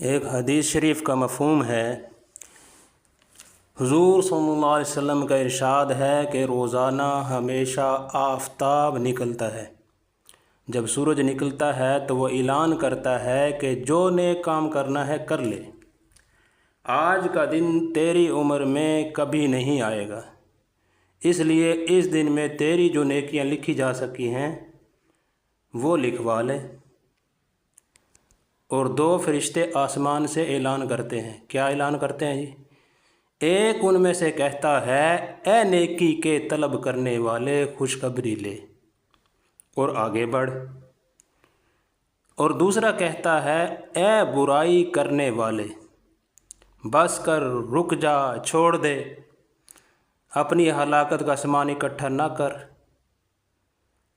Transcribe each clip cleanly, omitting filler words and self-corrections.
ایک حدیث شریف کا مفہوم ہے، حضور صلی اللہ علیہ وسلم کا ارشاد ہے کہ روزانہ ہمیشہ آفتاب نکلتا ہے۔ جب سورج نکلتا ہے تو وہ اعلان کرتا ہے کہ جو نیک کام کرنا ہے کر لے، آج کا دن تیری عمر میں کبھی نہیں آئے گا، اس لیے اس دن میں تیری جو نیکیاں لکھی جا سکی ہیں وہ لکھوا لے۔ اور دو فرشتے آسمان سے اعلان کرتے ہیں۔ کیا اعلان کرتے ہیں جی؟ ایک ان میں سے کہتا ہے، اے نیکی کے طلب کرنے والے خوشخبری لے اور آگے بڑھ۔ اور دوسرا کہتا ہے، اے برائی کرنے والے بس کر، رک جا، چھوڑ دے، اپنی ہلاکت کا سامان اکٹھا نہ کر۔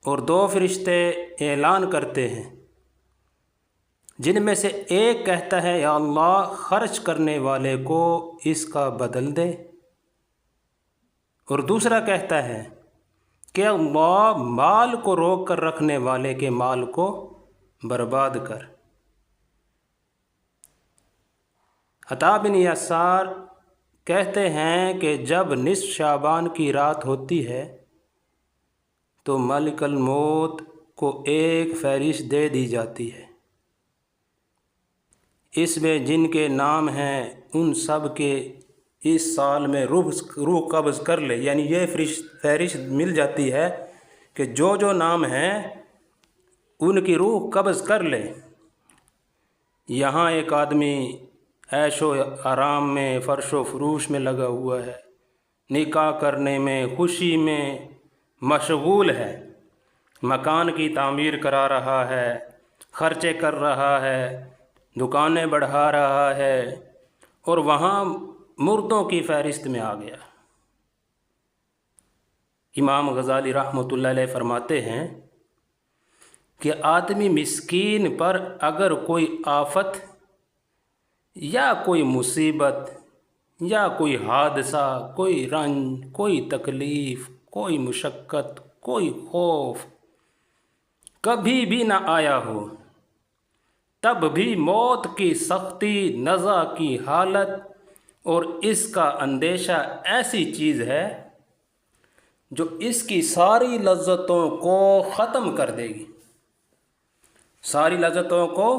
اور دو فرشتے اعلان کرتے ہیں، جن میں سے ایک کہتا ہے، یا اللہ خرچ کرنے والے کو اس کا بدل دے، اور دوسرا کہتا ہے کہ اللہ مال کو روک کر رکھنے والے کے مال کو برباد کر۔ عطا بن یسار کہتے ہیں کہ جب نصف شعبان کی رات ہوتی ہے تو ملک الموت کو ایک فہرست دے دی جاتی ہے، اس میں جن کے نام ہیں ان سب کے اس سال میں روح قبض کر لے، یعنی یہ فہرست مل جاتی ہے کہ جو جو نام ہیں ان کی روح قبض کر لے۔ یہاں ایک آدمی عیش و آرام میں، فرش و فروش میں لگا ہوا ہے، نکاح کرنے میں، خوشی میں مشغول ہے، مکان کی تعمیر کرا رہا ہے، خرچے کر رہا ہے، دکانیں بڑھا رہا ہے، اور وہاں مردوں کی فہرست میں آ گیا۔ امام غزالی رحمۃ اللہ علیہ فرماتے ہیں کہ آدمی مسکین پر اگر کوئی آفت یا کوئی مصیبت یا کوئی حادثہ، کوئی رنج، کوئی تکلیف، کوئی مشقت، کوئی خوف کبھی بھی نہ آیا ہو، تب بھی موت کی سختی، نزع کی حالت اور اس کا اندیشہ ایسی چیز ہے جو اس کی ساری لذتوں کو ختم کر دے گی، ساری لذتوں کو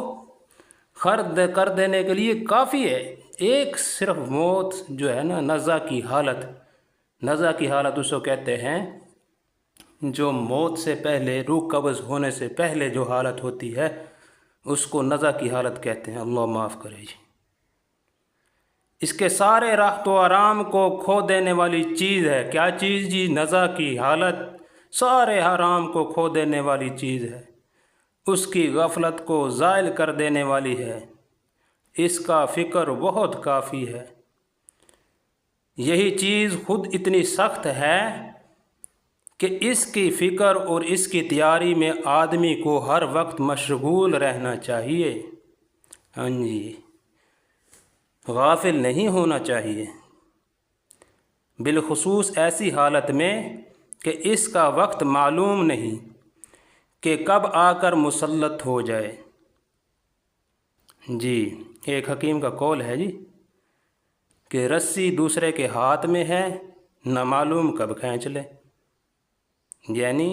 خرد کر دینے کے لیے کافی ہے ایک صرف موت جو ہے نا، نزع کی حالت۔ نزع کی حالت اس کو کہتے ہیں جو موت سے پہلے، روح قبض ہونے سے پہلے جو حالت ہوتی ہے اس کو نزع کی حالت کہتے ہیں۔ اللہ معاف کرے جی۔ اس کے سارے راحت و آرام کو کھو دینے والی چیز ہے۔ کیا چیز جی؟ نزع کی حالت سارے حرام کو کھو دینے والی چیز ہے، اس کی غفلت کو زائل کر دینے والی ہے، اس کا فکر بہت کافی ہے۔ یہی چیز خود اتنی سخت ہے کہ اس کی فکر اور اس کی تیاری میں آدمی کو ہر وقت مشغول رہنا چاہیے۔ ہاں جی، غافل نہیں ہونا چاہیے، بالخصوص ایسی حالت میں کہ اس کا وقت معلوم نہیں کہ کب آ کر مسلط ہو جائے۔ جی، ایک حکیم کا قول ہے جی کہ رسی دوسرے کے ہاتھ میں ہے، نہ معلوم کب کھینچ لے، یعنی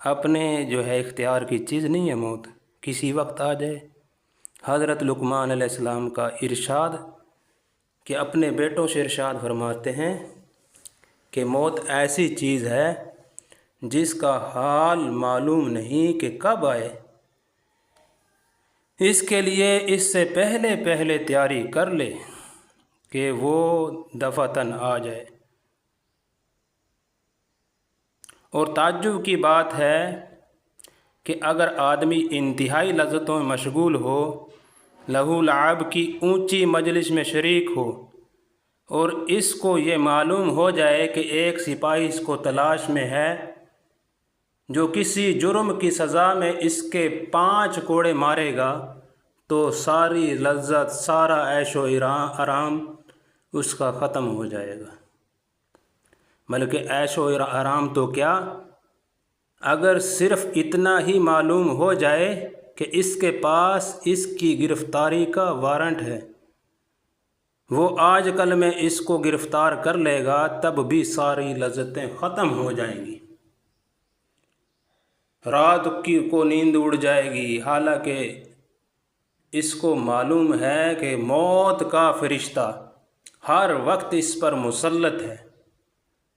اپنے جو ہے اختیار کی چیز نہیں ہے موت، کسی وقت آ جائے۔ حضرت لقمان علیہ السلام کا ارشاد کہ اپنے بیٹوں سے ارشاد فرماتے ہیں کہ موت ایسی چیز ہے جس کا حال معلوم نہیں کہ کب آئے، اس کے لیے اس سے پہلے پہلے تیاری کر لے کہ وہ دفعتاً آ جائے۔ اور تعجب کی بات ہے کہ اگر آدمی انتہائی لذتوں میں مشغول ہو، لہو لعب کی اونچی مجلس میں شریک ہو، اور اس کو یہ معلوم ہو جائے کہ ایک سپاہی اس کو تلاش میں ہے جو کسی جرم کی سزا میں اس کے 5 کوڑے مارے گا، تو ساری لذت، سارا عیش و آرام اس کا ختم ہو جائے گا۔ بلکہ عیش و آرام تو کیا، اگر صرف اتنا ہی معلوم ہو جائے کہ اس کے پاس اس کی گرفتاری کا وارنٹ ہے، وہ آج کل میں اس کو گرفتار کر لے گا تب بھی ساری لذتیں ختم ہو جائیں گی، رات کو نیند اڑ جائے گی، حالانکہ اس کو معلوم ہے کہ موت کا فرشتہ ہر وقت اس پر مسلط ہے،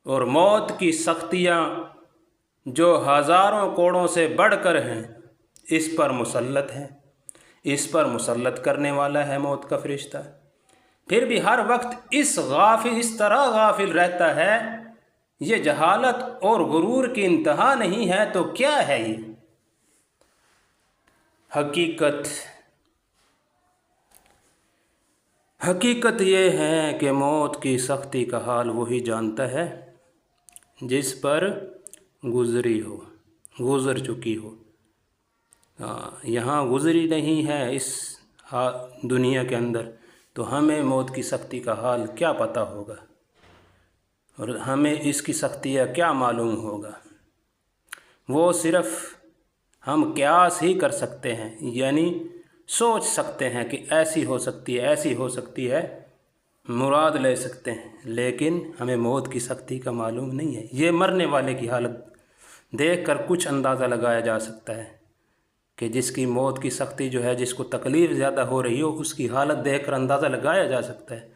اور موت کی سختیاں جو ہزاروں کوڑوں سے بڑھ کر ہیں اس پر مسلط ہیں، اس پر مسلط کرنے والا ہے موت کا فرشتہ، پھر بھی ہر وقت اس طرح غافل رہتا ہے۔ یہ جہالت اور غرور کی انتہا نہیں ہے تو کیا ہے یہ؟ حقیقت یہ ہے کہ موت کی سختی کا حال وہی جانتا ہے جس پر گزر چکی ہو۔ یہاں گزری نہیں ہے اس دنیا کے اندر، تو ہمیں موت کی سختی کا حال کیا پتہ ہوگا، اور ہمیں اس کی سختیاں کیا معلوم ہوگا؟ وہ صرف ہم قیاس ہی کر سکتے ہیں، یعنی سوچ سکتے ہیں کہ ایسی ہو سکتی ہے، مراد لے سکتے ہیں، لیکن ہمیں موت کی سختی کا معلوم نہیں ہے۔ یہ مرنے والے کی حالت دیکھ کر کچھ اندازہ لگایا جا سکتا ہے کہ جس کی موت کی سختی جو ہے، جس کو تکلیف زیادہ ہو رہی ہو، اس کی حالت دیکھ کر اندازہ لگایا جا سکتا ہے،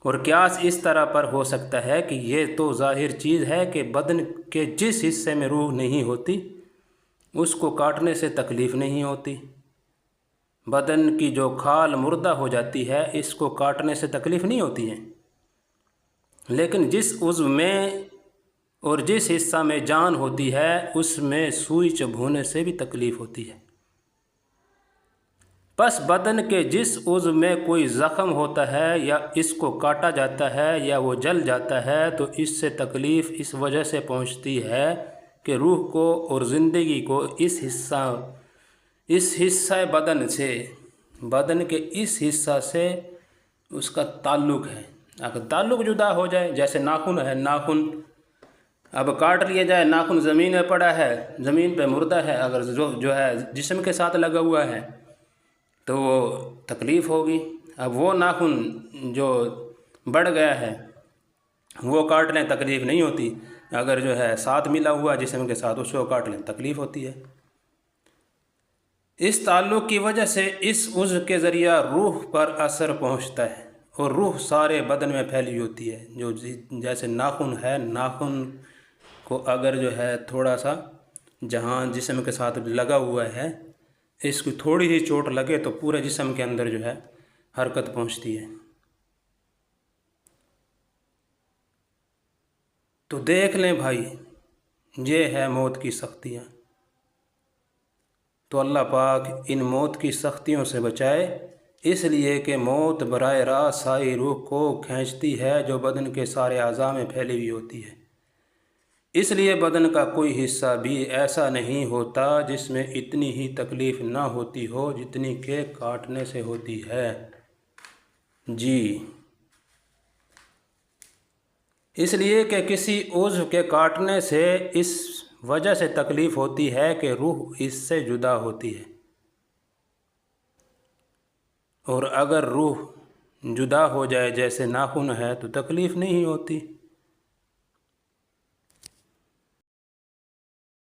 اور قیاس اس طرح پر ہو سکتا ہے کہ یہ تو ظاہر چیز ہے کہ بدن کے جس حصے میں روح نہیں ہوتی اس کو کاٹنے سے تکلیف نہیں ہوتی، بدن کی جو کھال مردہ ہو جاتی ہے اس کو کاٹنے سے تکلیف نہیں ہوتی ہے، لیکن جس عضو میں اور جس حصہ میں جان ہوتی ہے اس میں سوئی چبھونے سے بھی تکلیف ہوتی ہے۔ پس بدن کے جس عضو میں کوئی زخم ہوتا ہے یا اس کو کاٹا جاتا ہے یا وہ جل جاتا ہے تو اس سے تکلیف اس وجہ سے پہنچتی ہے کہ روح کو اور زندگی کو اس حصہ بدن کے اس حصہ سے اس کا تعلق ہے۔ اگر تعلق جدا ہو جائے، جیسے ناخن ہے، ناخن اب کاٹ لیا جائے، ناخن زمین میں پڑا ہے، زمین پہ مردہ ہے، اگر جو ہے جسم کے ساتھ لگا ہوا ہے تو وہ تکلیف ہوگی۔ اب وہ ناخن جو بڑھ گیا ہے وہ کاٹ لیں تکلیف نہیں ہوتی، اگر جو ہے ساتھ ملا ہوا جسم کے ساتھ اس کو کاٹ لیں تکلیف ہوتی ہے۔ اس تعلق کی وجہ سے اس عضو کے ذریعہ روح پر اثر پہنچتا ہے، اور روح سارے بدن میں پھیلی ہوتی ہے۔ جو جیسے ناخن ہے، ناخن کو اگر جو ہے تھوڑا سا جہاں جسم کے ساتھ لگا ہوا ہے اس کو تھوڑی ہی چوٹ لگے تو پورے جسم کے اندر جو ہے حرکت پہنچتی ہے۔ تو دیکھ لیں بھائی، یہ ہے موت کی سختیاں۔ تو اللہ پاک ان موت کی سختیوں سے بچائے، اس لیے کہ موت براہ راست ساری روح کو کھینچتی ہے جو بدن کے سارے اعضاء میں پھیلی ہوئی ہوتی ہے۔ اس لیے بدن کا کوئی حصہ بھی ایسا نہیں ہوتا جس میں اتنی ہی تکلیف نہ ہوتی ہو جتنی کہ کاٹنے سے ہوتی ہے۔ جی، اس لیے کہ کسی عضو کے کاٹنے سے اس وجہ سے تکلیف ہوتی ہے کہ روح اس سے جدا ہوتی ہے، اور اگر روح جدا ہو جائے جیسے ناخن ہے تو تکلیف نہیں ہوتی۔